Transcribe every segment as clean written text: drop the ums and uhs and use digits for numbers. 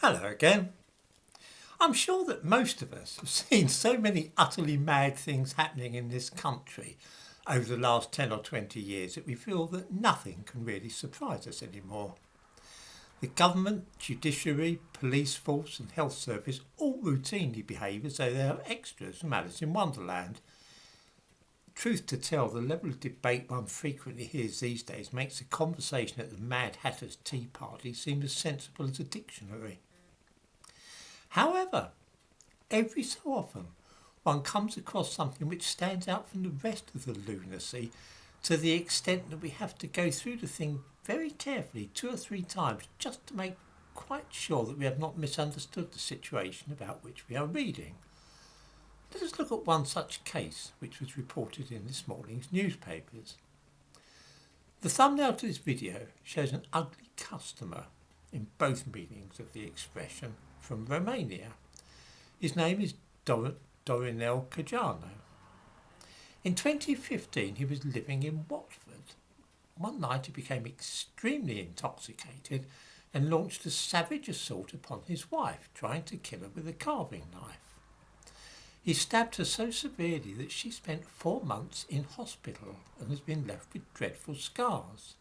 Hello again. I'm sure that most of us have seen so many utterly mad things happening in this country over the last 10 or 20 years that we feel that nothing can really surprise us anymore. The government, judiciary, police force and health service all routinely behave as though they are extras from Alice in Wonderland. Truth to tell, the level of debate one frequently hears these days makes the conversation at the Mad Hatter's Tea Party seem as sensible as a dictionary. However, every so often one comes across something which stands out from the rest of the lunacy to the extent that we have to go through the thing very carefully 2 or 3 times just to make quite sure that we have not misunderstood the situation about which we are reading. Let us look at one such case which was reported in this morning's newspapers. The thumbnail to this video shows an ugly customer, in both meanings of the expression, from Romania. His name is Dorinel Cajano. In 2015 he was living in Watford. One night he became extremely intoxicated and launched a savage assault upon his wife, trying to kill her with a carving knife. He stabbed her so severely that she spent 4 months in hospital and has been left with dreadful scars.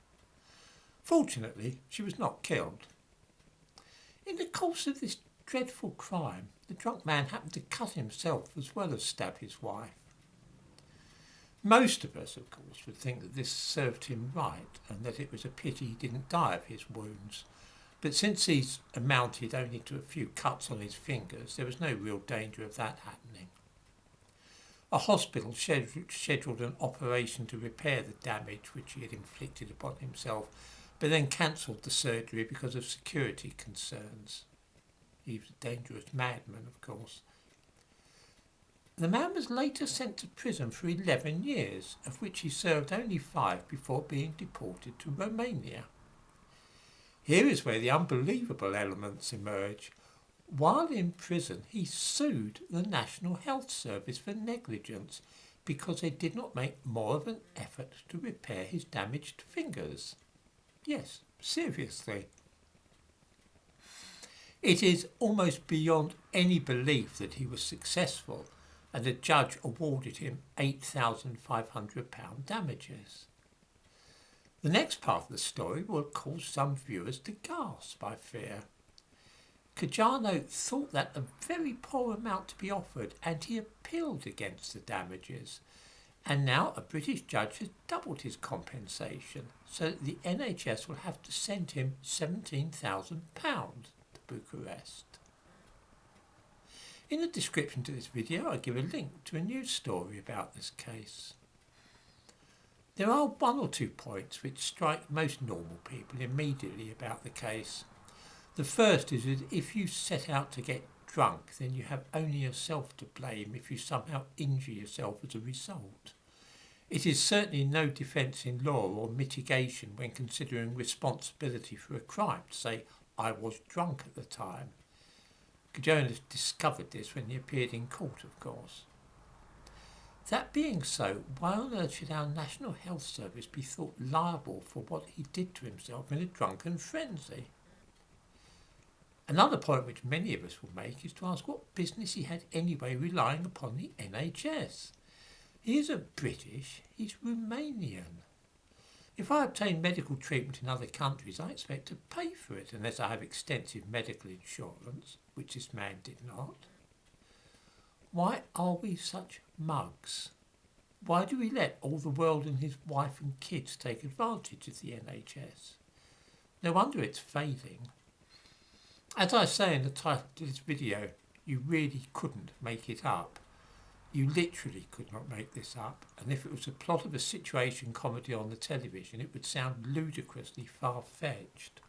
Fortunately, she was not killed. In the course of this dreadful crime, the drunk man happened to cut himself as well as stab his wife. Most of us, of course, would think that this served him right and that it was a pity he didn't die of his wounds. But since these amounted only to a few cuts on his fingers, there was no real danger of that happening. A hospital scheduled an operation to repair the damage which he had inflicted upon himself, but then cancelled the surgery because of security concerns. He was a dangerous madman, of course. The man was later sent to prison for 11 years, of which he served only 5 before being deported to Romania. Here is where the unbelievable elements emerge. While in prison, he sued the National Health Service for negligence because they did not make more of an effort to repair his damaged fingers. Yes, seriously. It is almost beyond any belief that he was successful, and the judge awarded him £8,500 damages. The next part of the story will cause some viewers to gasp, I fear. Cajano thought that a very poor amount to be offered, and he appealed against the damages. And now a British judge has doubled his compensation, so that the NHS will have to send him £17,000 to Bucharest. In the description to this video, I give a link to a news story about this case. There are 1 or 2 points which strike most normal people immediately about the case. The first is that if you set out to get drunk, then you have only yourself to blame if you somehow injure yourself as a result. It is certainly no defence in law or mitigation when considering responsibility for a crime to say, I was drunk at the time. Cajano discovered this when he appeared in court, of course. That being so, why on earth should our National Health Service be thought liable for what he did to himself in a drunken frenzy? Another point which many of us will make is to ask what business he had anyway relying upon the NHS. He isn't British, he's Romanian. If I obtain medical treatment in other countries, I expect to pay for it unless I have extensive medical insurance, which this man did not. Why are we such mugs? Why do we let all the world and his wife and kids take advantage of the NHS? No wonder it's failing. As I say in the title to this video, you really couldn't make it up. You literally could not make this up, and if it was the plot of a situation comedy on the television, it would sound ludicrously far-fetched.